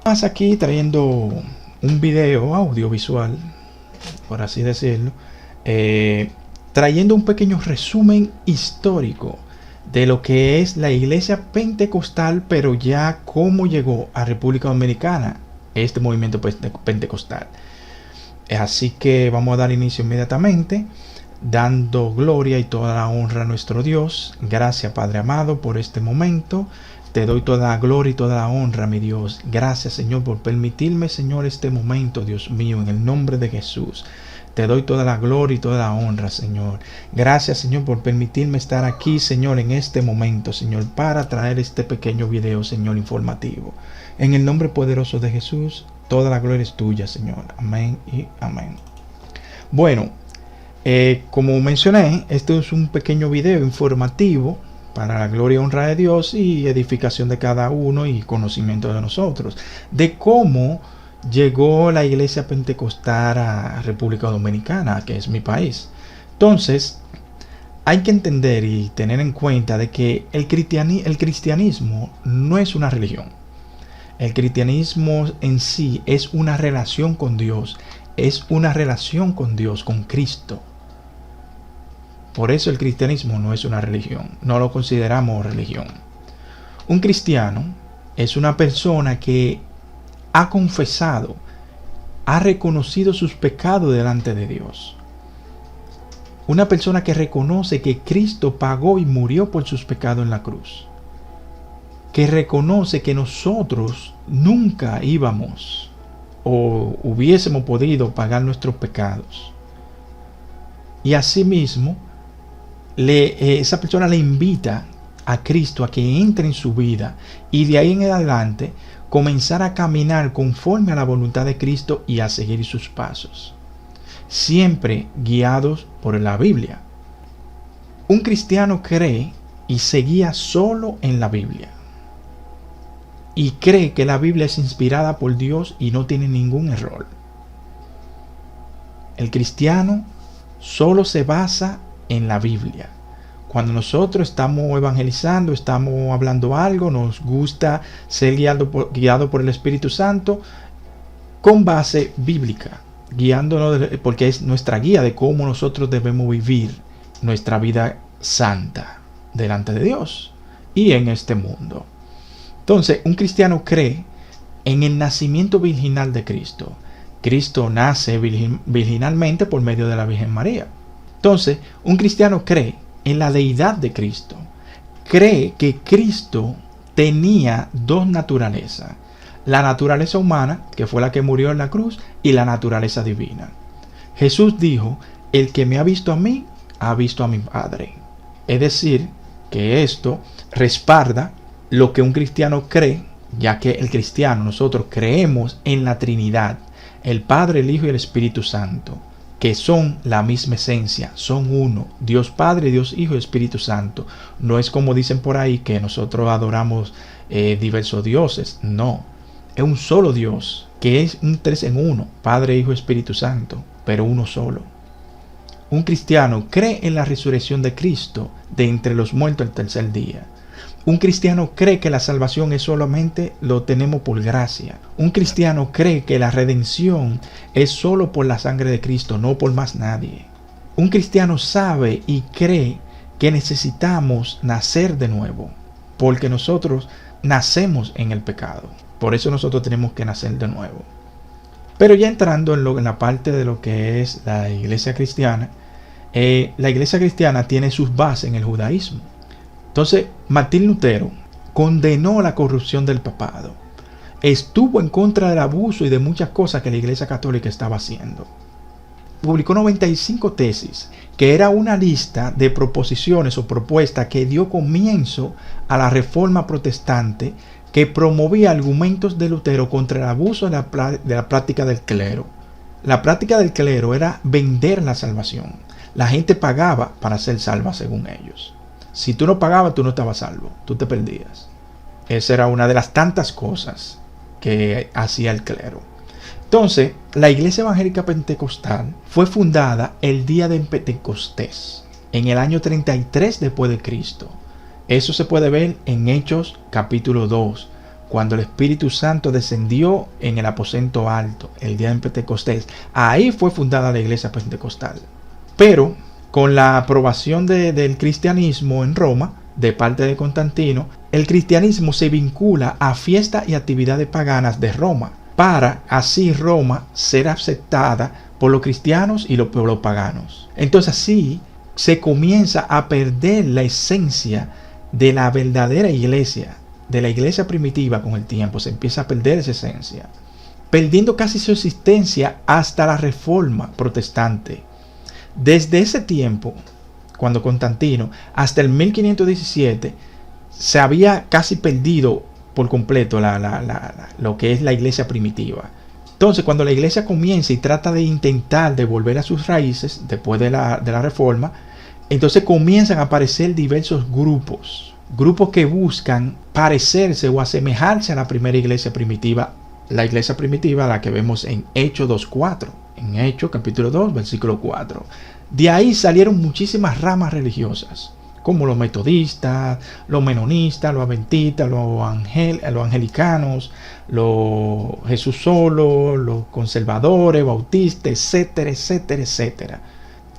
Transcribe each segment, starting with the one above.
Más aquí trayendo un video audiovisual, por así decirlo, trayendo un pequeño resumen histórico de lo que es la iglesia pentecostal, pero ya cómo llegó a República Dominicana este movimiento pentecostal. Así que vamos a dar inicio inmediatamente, dando gloria y toda la honra a nuestro Dios. Gracias, Padre amado, por este momento. Te doy toda la gloria y toda la honra, mi Dios. Gracias, Señor, por permitirme, Señor, este momento, Dios mío, en el nombre de Jesús. Te doy toda la gloria y toda la honra, Señor. Gracias, Señor, por permitirme estar aquí, Señor, en este momento, Señor, para traer este pequeño video, Señor, informativo. En el nombre poderoso de Jesús, toda la gloria es tuya, Señor. Amén y amén. Bueno, como mencioné, este es un pequeño video informativo para la gloria y honra de Dios y edificación de cada uno y conocimiento de nosotros, de cómo llegó la iglesia pentecostal a República Dominicana, que es mi país. Entonces, hay que entender y tener en cuenta de que el cristianismo no es una religión. El cristianismo en sí es una relación con Dios, es una relación con Dios, con Cristo. Por eso el cristianismo no es una religión, no lo consideramos religión. Un cristiano es una persona que ha confesado, ha reconocido sus pecados delante de Dios. Una persona que reconoce que Cristo pagó y murió por sus pecados en la cruz. Que reconoce que nosotros nunca íbamos o hubiésemos podido pagar nuestros pecados. Y asimismo, esa persona le invita a Cristo a que entre en su vida y de ahí en adelante comenzar a caminar conforme a la voluntad de Cristo y a seguir sus pasos, siempre guiados por la Biblia. Un cristiano cree y se guía solo en la Biblia y cree que la Biblia es inspirada por Dios y no tiene ningún error. El cristiano solo se basa en la Biblia. Cuando nosotros estamos evangelizando, estamos hablando algo, nos gusta ser guiado por el Espíritu Santo con base bíblica, guiándonos porque es nuestra guía de cómo nosotros debemos vivir nuestra vida santa delante de Dios y en este mundo. Entonces, un cristiano cree en el nacimiento virginal de Cristo. Cristo nace virginalmente por medio de la Virgen María. Entonces, un cristiano cree en la deidad de Cristo. Cree que Cristo tenía dos naturalezas. La naturaleza humana, que fue la que murió en la cruz, y la naturaleza divina. Jesús dijo, el que me ha visto a mí, ha visto a mi Padre. Es decir, que esto respalda lo que un cristiano cree, ya que el cristiano, nosotros creemos en la Trinidad, el Padre, el Hijo y el Espíritu Santo, que son la misma esencia, son uno, Dios Padre, Dios Hijo y Espíritu Santo. No es como dicen por ahí que nosotros adoramos diversos dioses, no, es un solo Dios, que es un tres en uno, Padre, Hijo y Espíritu Santo, pero uno solo. Un cristiano cree en la resurrección de Cristo de entre los muertos el tercer día. Un cristiano cree que la salvación es solamente lo tenemos por gracia. Un cristiano cree que la redención es solo por la sangre de Cristo, no por más nadie. Un cristiano sabe y cree que necesitamos nacer de nuevo, porque nosotros nacemos en el pecado. Por eso nosotros tenemos que nacer de nuevo. Pero ya entrando en la parte de lo que es la iglesia cristiana, la iglesia cristiana tiene sus bases en el judaísmo. Entonces, Martín Lutero condenó la corrupción del papado. Estuvo en contra del abuso y de muchas cosas que la Iglesia Católica estaba haciendo. Publicó 95 tesis, que era una lista de proposiciones o propuestas que dio comienzo a la Reforma Protestante, que promovía argumentos de Lutero contra el abuso de la práctica del clero. La práctica del clero era vender la salvación. La gente pagaba para ser salva según ellos. Si tú no pagabas, tú no estabas salvo, tú te perdías. Esa era una de las tantas cosas que hacía el clero. Entonces, la Iglesia Evangélica Pentecostal fue fundada el día de Pentecostés, en el año 33 después de Cristo. Eso se puede ver en Hechos capítulo 2, cuando el Espíritu Santo descendió en el aposento alto, el día de Pentecostés. Ahí fue fundada la iglesia pentecostal. Pero con la aprobación del cristianismo en Roma, de parte de Constantino, el cristianismo se vincula a fiestas y actividades paganas de Roma, para así Roma ser aceptada por los cristianos y por los paganos. Entonces así se comienza a perder la esencia de la verdadera iglesia, de la iglesia primitiva. Con el tiempo se empieza a perder esa esencia, perdiendo casi su existencia hasta la Reforma protestante. Desde ese tiempo, cuando Constantino, hasta el 1517, se había casi perdido por completo lo que es la iglesia primitiva. Entonces, cuando la iglesia comienza y trata de intentar devolver a sus raíces después de la Reforma, entonces comienzan a aparecer diversos grupos que buscan parecerse o asemejarse a la primera iglesia primitiva, la iglesia primitiva, la que vemos en Hechos 2:4, en Hechos capítulo 2, versículo 4. De ahí salieron muchísimas ramas religiosas, como los metodistas, los menonistas, los adventistas, los angelicanos, los Jesús solo, los conservadores, bautistas, etcétera, etcétera, etcétera.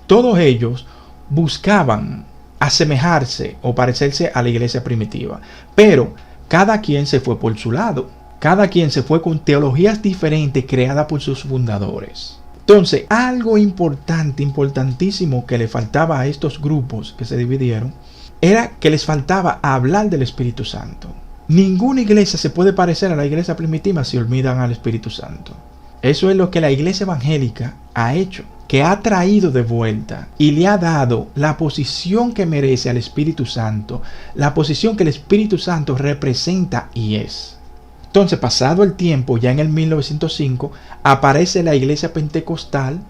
Todos ellos buscaban asemejarse o parecerse a la iglesia primitiva, pero cada quien se fue por su lado, cada quien se fue con teologías diferentes creadas por sus fundadores. Entonces, algo importantísimo que le faltaba a estos grupos que se dividieron, era que les faltaba hablar del Espíritu Santo. Ninguna iglesia se puede parecer a la iglesia primitiva si olvidan al Espíritu Santo. Eso es lo que la iglesia evangélica ha hecho, que ha traído de vuelta y le ha dado la posición que merece al Espíritu Santo, la posición que el Espíritu Santo representa y es. Entonces, pasado el tiempo, ya en el 1905, aparece la iglesia pentecostal,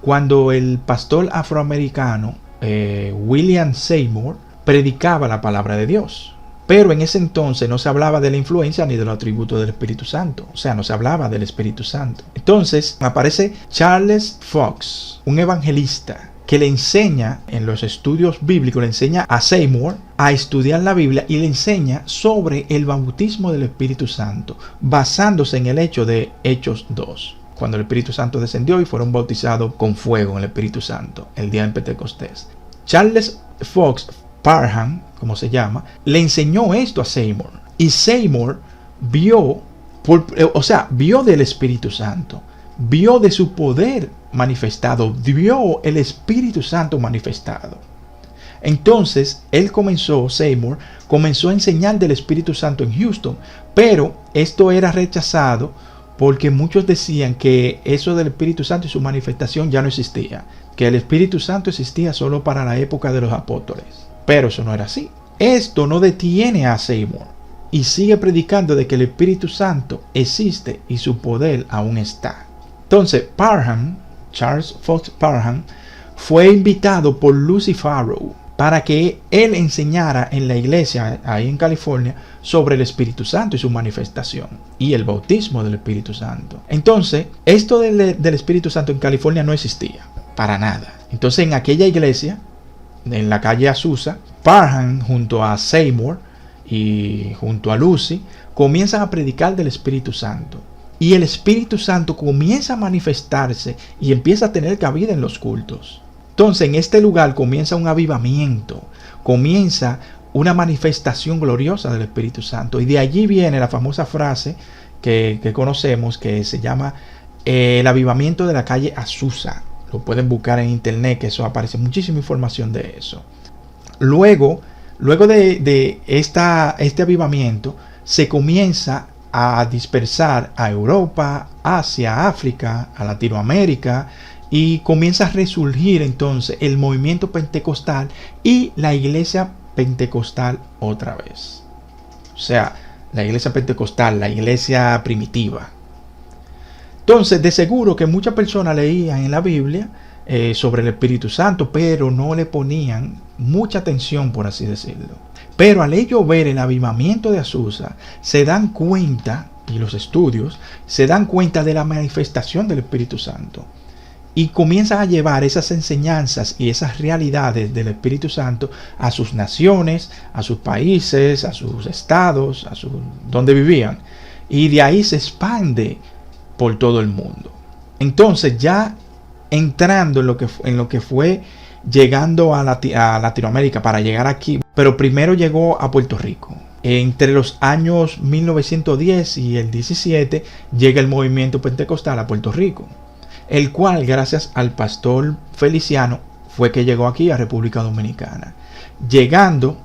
cuando el pastor afroamericano William Seymour predicaba la palabra de Dios. Pero en ese entonces no se hablaba de la influencia ni de los atributos del Espíritu Santo. O sea, no se hablaba del Espíritu Santo. Entonces aparece Charles Fox, un evangelista, que le enseña en los estudios bíblicos, le enseña a Seymour a estudiar la Biblia y le enseña sobre el bautismo del Espíritu Santo, basándose en el hecho de Hechos 2, cuando el Espíritu Santo descendió y fueron bautizados con fuego en el Espíritu Santo, el día de Pentecostés. Charles Fox Parham, como se llama, le enseñó esto a Seymour. Y Seymour vio del Espíritu Santo, vio de su poder manifestado, vio el Espíritu Santo manifestado. Entonces, Seymour comenzó a enseñar del Espíritu Santo en Houston, pero esto era rechazado porque muchos decían que eso del Espíritu Santo y su manifestación ya no existía, que el Espíritu Santo existía solo para la época de los apóstoles. Pero eso no era así. Esto no detiene a Seymour y sigue predicando de que el Espíritu Santo existe y su poder aún está. Entonces, Charles Fox Parham, fue invitado por Lucy Farrow para que él enseñara en la iglesia ahí en California sobre el Espíritu Santo y su manifestación y el bautismo del Espíritu Santo. Entonces, esto del Espíritu Santo en California no existía para nada. Entonces, en aquella iglesia, en la calle Azusa, Parham junto a Seymour y junto a Lucy comienzan a predicar del Espíritu Santo. Y el Espíritu Santo comienza a manifestarse y empieza a tener cabida en los cultos. Entonces, en este lugar comienza un avivamiento, comienza una manifestación gloriosa del Espíritu Santo. Y de allí viene la famosa frase que conocemos, que se llama el avivamiento de la calle Azusa. Lo pueden buscar en internet, que eso aparece muchísima información de eso. Luego de este avivamiento, se comienza a dispersar a Europa, Asia, África, a Latinoamérica, y comienza a resurgir entonces el movimiento pentecostal y la iglesia pentecostal otra vez. O sea, la iglesia pentecostal, la iglesia primitiva. Entonces, de seguro que muchas personas leían en la Biblia sobre el Espíritu Santo, pero no le ponían mucha atención, por así decirlo. Pero al ellos ver el avivamiento de Azusa, se dan cuenta, y los estudios, se dan cuenta de la manifestación del Espíritu Santo. y comienzan a llevar esas enseñanzas y esas realidades del Espíritu Santo a sus naciones, a sus países, a sus estados, donde vivían. Y de ahí se expande por todo el mundo. Entonces, ya entrando en lo que fue llegando a Latinoamérica para llegar aquí, pero primero llegó a Puerto Rico. Entre los años 1910 y el 17 llega el movimiento pentecostal a Puerto Rico, el cual, gracias al pastor Feliciano, fue que llegó aquí a República Dominicana, llegando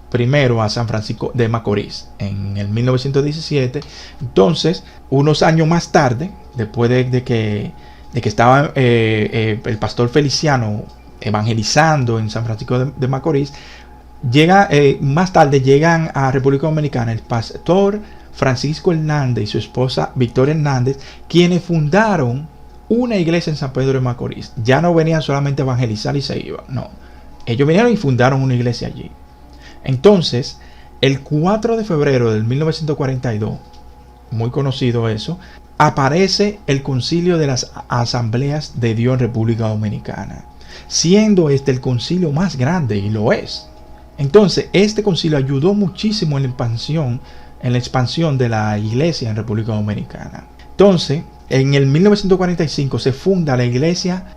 primero a San Francisco de Macorís en el 1917. Entonces, unos años más tarde, después de que estaba el pastor Feliciano evangelizando en San Francisco de Macorís, más tarde llegan a República Dominicana el pastor Francisco Hernández y su esposa Victoria Hernández, quienes fundaron una iglesia en San Pedro de Macorís. Ya no venían solamente a evangelizar y se iban, no. Ellos vinieron y fundaron una iglesia allí. Entonces, el 4 de febrero del 1942, muy conocido eso, aparece el Concilio de las Asambleas de Dios en República Dominicana, siendo este el concilio más grande, y lo es. Entonces, este concilio ayudó muchísimo en la expansión de la iglesia en República Dominicana. Entonces, en el 1945 se funda la iglesia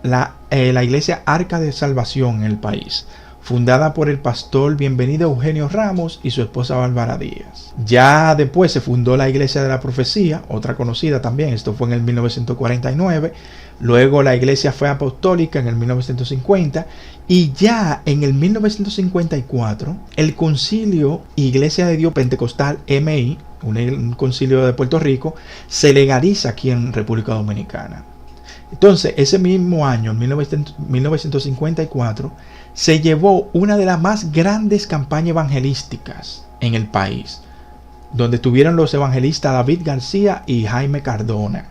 Arca de Salvación en el país, fundada por el pastor Bienvenido Eugenio Ramos y su esposa Bárbara Díaz. Ya después se fundó la Iglesia de la Profecía, otra conocida también, esto fue en el 1949. Luego la Iglesia fue apostólica en el 1950, y ya en el 1954 el Concilio Iglesia de Dios Pentecostal MI, un concilio de Puerto Rico, se legaliza aquí en República Dominicana. Entonces, ese mismo año, en 1954, se llevó una de las más grandes campañas evangelísticas en el país, donde estuvieron los evangelistas David García y Jaime Cardona.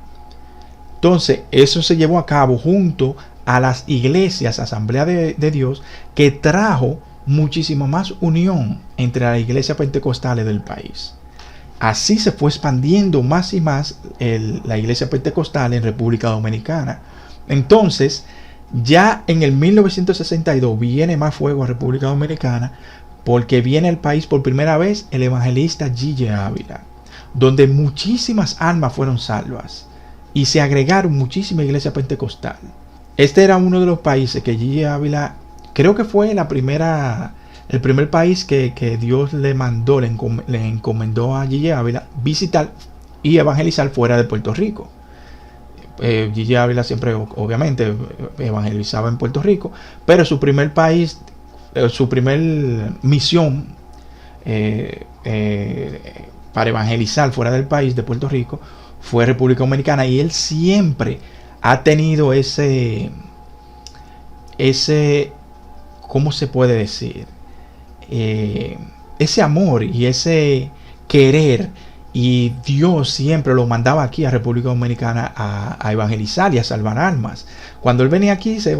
Entonces, eso se llevó a cabo junto a las iglesias Asamblea de Dios, que trajo muchísima más unión entre las iglesias pentecostales del país. Así se fue expandiendo más y más la iglesia pentecostal en República Dominicana. Entonces, ya en el 1962 viene más fuego a República Dominicana, porque viene al país por primera vez el evangelista Gille Ávila, donde muchísimas almas fueron salvas y se agregaron muchísimas iglesias pentecostal. Este era uno de los países que Gille Ávila, creo que fue el primer país que Dios le encomendó a Gille Ávila visitar y evangelizar fuera de Puerto Rico. Gille Ávila siempre, obviamente, evangelizaba en Puerto Rico, pero su primer misión para evangelizar fuera del país de Puerto Rico fue República Dominicana, y él siempre ha tenido ese ¿cómo se puede decir? Ese amor y ese querer, y Dios siempre lo mandaba aquí a República Dominicana a evangelizar y a salvar almas. Cuando él venía aquí se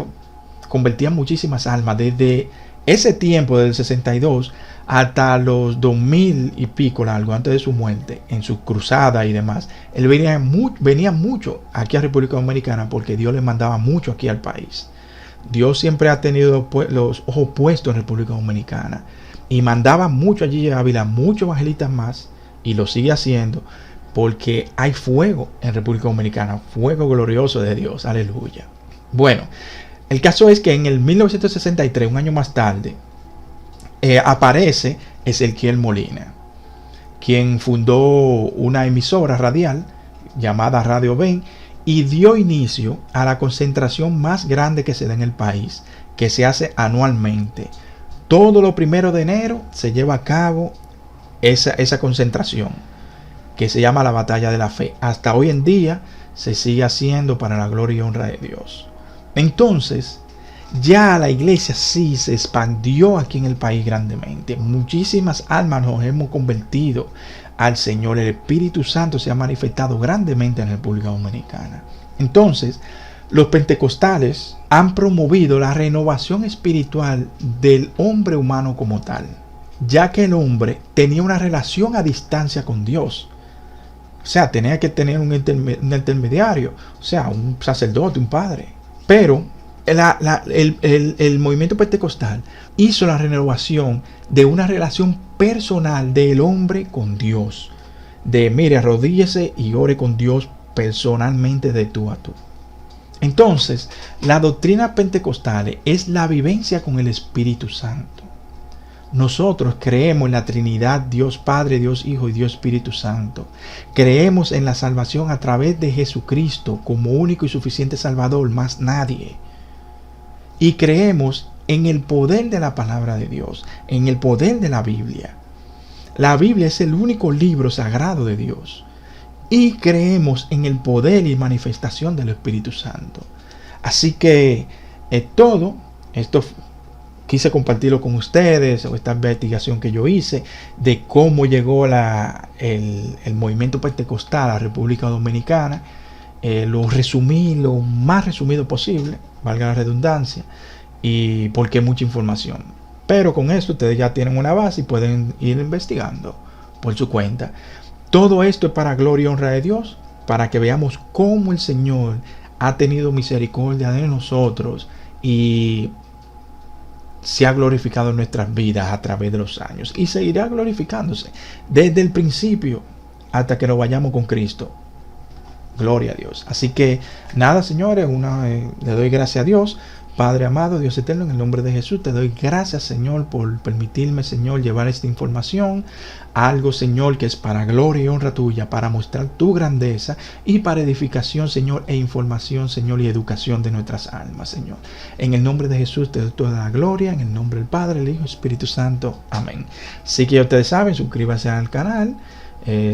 convertían muchísimas almas. Desde ese tiempo, desde el 62 hasta los 2000 y pico, algo antes de su muerte, en su cruzada y demás, él venía mucho aquí a República Dominicana, porque Dios le mandaba mucho aquí al país. Dios siempre ha tenido los ojos puestos en República Dominicana, y mandaba mucho allí a Ávila, muchos evangelistas más, y lo sigue haciendo, porque hay fuego en República Dominicana, fuego glorioso de Dios, aleluya. Bueno, el caso es que en el 1963, un año más tarde, aparece Ezequiel Molina, quien fundó una emisora radial llamada Radio Ben, y dio inicio a la concentración más grande que se da en el país, que se hace anualmente. Todo lo 1 de enero se lleva a cabo esa concentración, que se llama la Batalla de la Fe. Hasta hoy en día se sigue haciendo para la gloria y honra de Dios. Entonces, ya la iglesia sí se expandió aquí en el país grandemente. Muchísimas almas nos hemos convertido al Señor. El Espíritu Santo se ha manifestado grandemente en la República Dominicana. Entonces, los pentecostales han promovido la renovación espiritual del hombre humano como tal, ya que el hombre tenía una relación a distancia con Dios. O sea, tenía que tener un intermediario, o sea, un sacerdote, un padre. Pero el movimiento pentecostal hizo la renovación de una relación personal del hombre con Dios. De mire, arrodíllese y ore con Dios personalmente de tú a tú. Entonces, la doctrina pentecostal es la vivencia con el Espíritu Santo. Nosotros creemos en la Trinidad, Dios Padre, Dios Hijo y Dios Espíritu Santo. Creemos en la salvación a través de Jesucristo como único y suficiente Salvador, más nadie. Y creemos en el poder de la palabra de Dios, en el poder de la Biblia. La Biblia es el único libro sagrado de Dios. Y creemos en el poder y manifestación del Espíritu Santo. Así que todo esto quise compartirlo con ustedes, esta investigación que yo hice de cómo llegó el movimiento pentecostal a la República Dominicana. Lo resumí lo más resumido posible, valga la redundancia, y porque mucha información. Pero con esto ustedes ya tienen una base y pueden ir investigando por su cuenta. Todo esto es para gloria y honra de Dios, para que veamos cómo el Señor ha tenido misericordia de nosotros y se ha glorificado en nuestras vidas a través de los años y seguirá glorificándose desde el principio hasta que nos vayamos con Cristo. Gloria a Dios. Así que nada, señores, le doy gracias a Dios. Padre amado, Dios eterno, en el nombre de Jesús, te doy gracias, Señor, por permitirme, Señor, llevar esta información, algo, Señor, que es para gloria y honra tuya, para mostrar tu grandeza y para edificación, Señor, e información, Señor, y educación de nuestras almas, Señor. En el nombre de Jesús te doy toda la gloria, en el nombre del Padre, el Hijo, Espíritu Santo. Amén. Así que ya ustedes saben, suscríbanse al canal,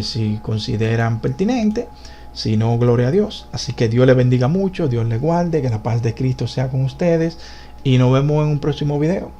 si consideran pertinente. Si no, gloria a Dios. Así que Dios les bendiga mucho, Dios les guarde, que la paz de Cristo sea con ustedes y nos vemos en un próximo video.